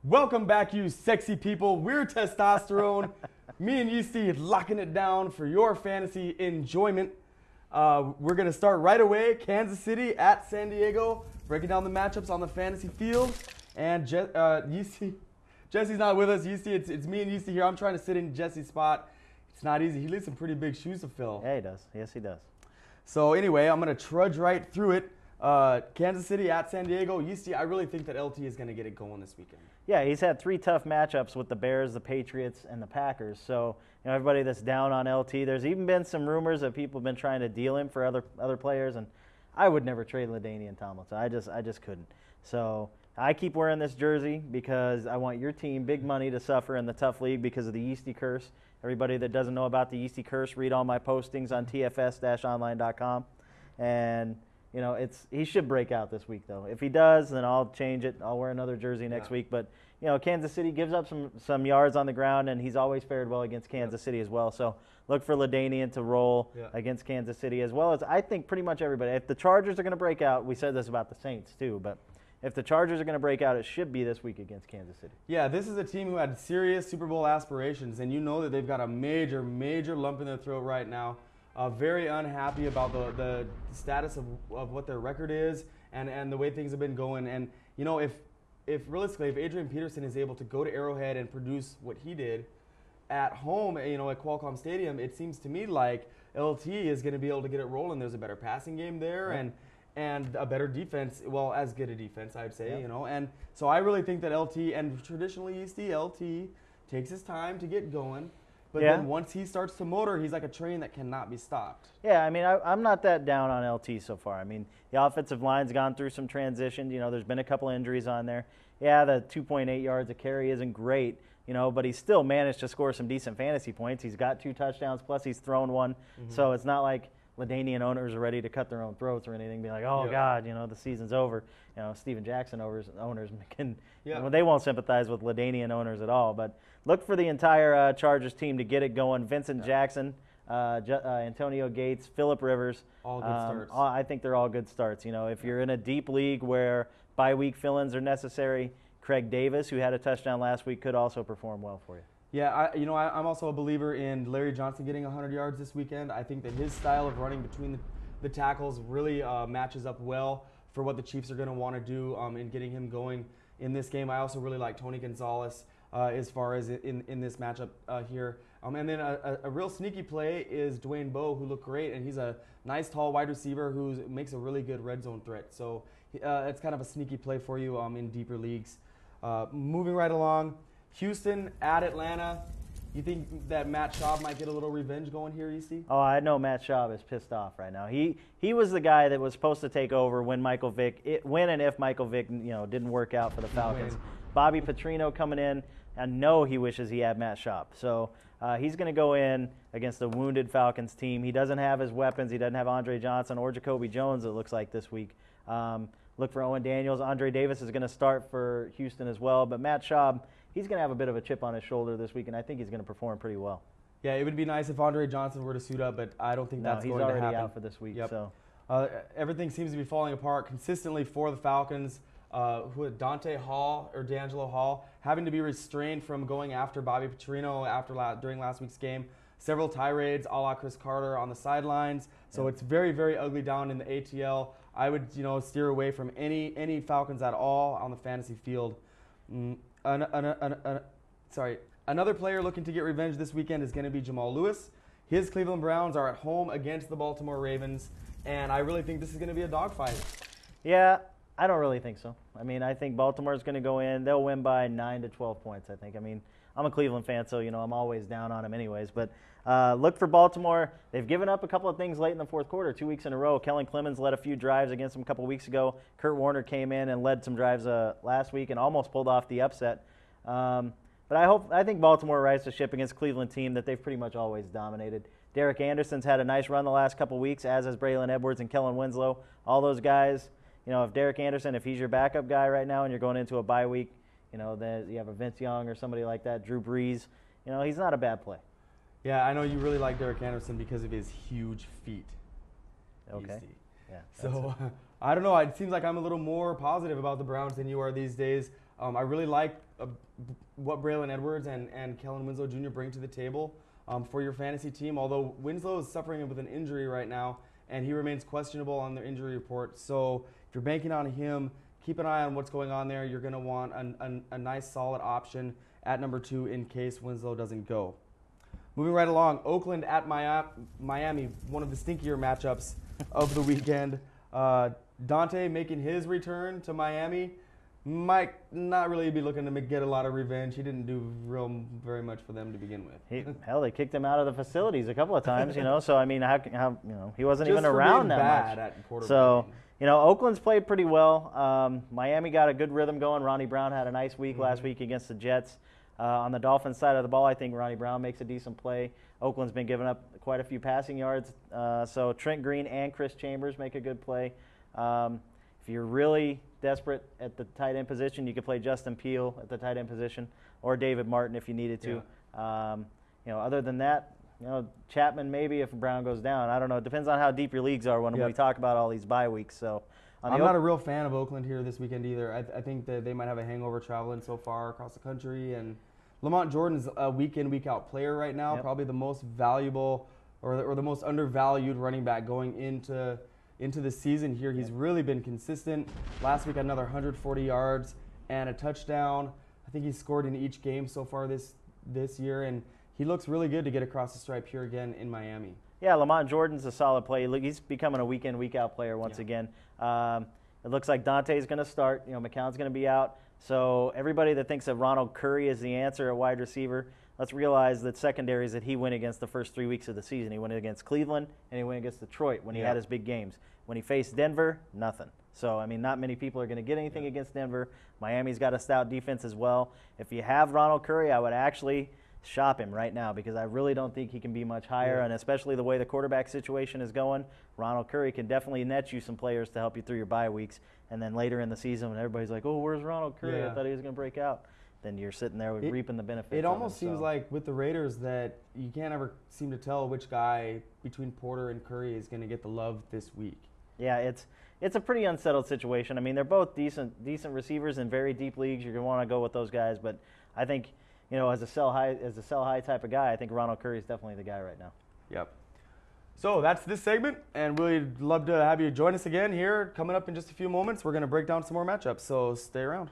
Welcome back, you sexy people. We're Testosterone. Me and Yeastie locking it down for your fantasy enjoyment. We're going to start right away. Kansas City at San Diego. Breaking down the matchups on the fantasy field. And Yeastie, Jesse's not with us. Yeastie, it's me and Yeastie here. I'm trying to sit in Jesse's spot. It's not easy. He leaves some pretty big shoes to fill. Yeah, he does. Yes, he does. So anyway, I'm going to trudge right through it. Kansas City at San Diego. Yeastie, I really think that LT is going to get it going this weekend. Yeah, he's had 3 tough matchups with the Bears, the Patriots, and the Packers. So, everybody that's down on LT, there's even been some rumors that people have been trying to deal him for other players, and I would never trade LaDainian Tomlinson. I just couldn't. So I keep wearing this jersey because I want your team, big money, to suffer in the tough league because of the Yeastie curse. Everybody that doesn't know about the Yeastie curse, read all my postings on tfs-online.com. And he should break out this week, though. If he does, then I'll change it. I'll wear another jersey next week. But, Kansas City gives up some yards on the ground, and he's always fared well against Kansas City as well. So look for LaDainian to roll against Kansas City, as well as I think pretty much everybody. If the Chargers are going to break out, we said this about the Saints too, but if the Chargers are going to break out, it should be this week against Kansas City. Yeah, this is a team who had serious Super Bowl aspirations, and you know that they've got a major, major lump in their throat right now. Very unhappy about the status of what their record is and the way things have been going. And, if realistically, if Adrian Peterson is able to go to Arrowhead and produce what he did at home, at Qualcomm Stadium, it seems to me like LT is going to be able to get it rolling. There's a better passing game there and a better defense, well, as good a defense, I'd say, And so I really think that LT, and traditionally Yeastie, LT takes his time to get going. But then once he starts to motor, he's like a train that cannot be stopped. Yeah, I'm not that down on LT so far. The offensive line's gone through some transition. There's been a couple injuries on there. Yeah, the 2.8 yards a carry isn't great, but he's still managed to score some decent fantasy points. He's got 2 touchdowns, plus he's thrown 1. Mm-hmm. So it's not like LaDainian owners are ready to cut their own throats or anything, be like, oh, God, the season's over. Steven Jackson owners can, they won't sympathize with LaDainian owners at all. But look for the entire Chargers team to get it going. Vincent Jackson, Antonio Gates, Phillip Rivers. All good starts. I think they're all good starts. If you're in a deep league where bye-week fill-ins are necessary, Craig Davis, who had a touchdown last week, could also perform well for you. Yeah, I'm also a believer in Larry Johnson getting 100 yards this weekend. I think that his style of running between the tackles really matches up well for what the Chiefs are going to want to do in getting him going in this game. I also really like Tony Gonzalez as far as in this matchup here. And then a real sneaky play is Dwayne Bowe, who looked great, and he's a nice, tall wide receiver who makes a really good red zone threat. So it's kind of a sneaky play for you in deeper leagues. Moving right along. Houston at Atlanta. You think that Matt Schaub might get a little revenge going here, Yeastie? Oh, I know Matt Schaub is pissed off right now. He was the guy that was supposed to take over when and if Michael Vick didn't work out for the Falcons. Bobby Petrino coming in. I know he wishes he had Matt Schaub. So he's going to go in against the wounded Falcons team. He doesn't have his weapons. He doesn't have Andre Johnson or Jacoby Jones, it looks like, this week. Look for Owen Daniels. Andre Davis is going to start for Houston as well. But Matt Schaub, he's going to have a bit of a chip on his shoulder this week, and I think he's going to perform pretty well. Yeah, it would be nice if Andre Johnson were to suit up, but I don't think that's going to happen. He's already out for this week. Yep. So everything seems to be falling apart consistently for the Falcons. D'Angelo Hall, having to be restrained from going after Bobby Petrino during last week's game. Several tirades a la Chris Carter on the sidelines. So it's very, very ugly down in the ATL. I would, steer away from any Falcons at all on the fantasy field. Another player looking to get revenge this weekend is going to be Jamal Lewis. His Cleveland Browns are at home against the Baltimore Ravens, and I really think this is going to be a dogfight. Yeah, I don't really think so. I think Baltimore's going to go in. They'll win by 9 to 12 points, I think. I'm a Cleveland fan, so, I'm always down on them anyways. But look for Baltimore. They've given up a couple of things late in the fourth quarter, 2 weeks in a row. Kellen Clemens led a few drives against them a couple weeks ago. Kurt Warner came in and led some drives last week and almost pulled off the upset. But I think Baltimore rides the ship against a Cleveland team that they've pretty much always dominated. Derek Anderson's had a nice run the last couple weeks, as has Braylon Edwards and Kellen Winslow. All those guys, if Derek Anderson, if he's your backup guy right now and you're going into a bye week, then you have a Vince Young or somebody like that, Drew Brees, he's not a bad play. Yeah, I know you really like Derek Anderson because of his huge feet. Okay. Yeastie. Yeah. So I don't know. It seems like I'm a little more positive about the Browns than you are these days. I really like what Braylon Edwards and Kellen Winslow Jr. bring to the table for your fantasy team, although Winslow is suffering with an injury right now, and he remains questionable on their injury report. So if you're banking on him, keep an eye on what's going on there. You're going to want a nice, solid option at number 2 in case Winslow doesn't go. Moving right along, Oakland at Miami, one of the stinkier matchups of the weekend. Dante making his return to Miami might not really be looking to get a lot of revenge. He didn't do very much for them to begin with. Hell, they kicked him out of the facilities a couple of times, So I mean, how he wasn't Just even for around being that bad much. at So Oakland's played pretty well. Miami got a good rhythm going. Ronnie Brown had a nice week last week against the Jets. On the Dolphins side of the ball, I think Ronnie Brown makes a decent play. Oakland's been giving up quite a few passing yards. So Trent Green and Chris Chambers make a good play. If you're really desperate at the tight end position, you could play Justin Peele at the tight end position or David Martin if you needed to. Yeah. Other than that, Chapman maybe if Brown goes down. I don't know. It depends on how deep your leagues are when we talk about all these bye weeks. So I'm not a real fan of Oakland here this weekend either. I think that they might have a hangover traveling so far across the country. And Lamont Jordan's a week in, week out player right now, probably the most valuable or the most undervalued running back going into the season here. He's really been consistent. Last week, another 140 yards and a touchdown. I think he's scored in each game so far this year, and he looks really good to get across the stripe here again in Miami. Yeah, Lamont Jordan's a solid play. He's becoming a week in, week out player once again. It looks like Dante's going to start. McCown's going to be out. So everybody that thinks that Ronald Curry is the answer at wide receiver, let's realize that secondaries that he went against the first 3 weeks of the season. He went against Cleveland and he went against Detroit when he had his big games. When he faced Denver, nothing. So, I mean, not many people are going to get anything against Denver. Miami's got a stout defense as well. If you have Ronald Curry, I would actually shop him right now because I really don't think he can be much higher, and especially the way the quarterback situation is going, Ronald Curry can definitely net you some players to help you through your bye weeks. And then later in the season when everybody's like, oh, where's Ronald Curry? I thought he was going to break out. Then you're sitting there reaping the benefits. It almost seems like with the Raiders that you can't ever seem to tell which guy between Porter and Curry is going to get the love this week. Yeah, it's a pretty unsettled situation. I mean, they're both decent receivers in very deep leagues. You're going to want to go with those guys, but I think, as a sell high type of guy, I think Ronald Curry is definitely the guy right now. Yep. So that's this segment, and we'd love to have you join us again here. Coming up in just a few moments, we're going to break down some more matchups, so stay around.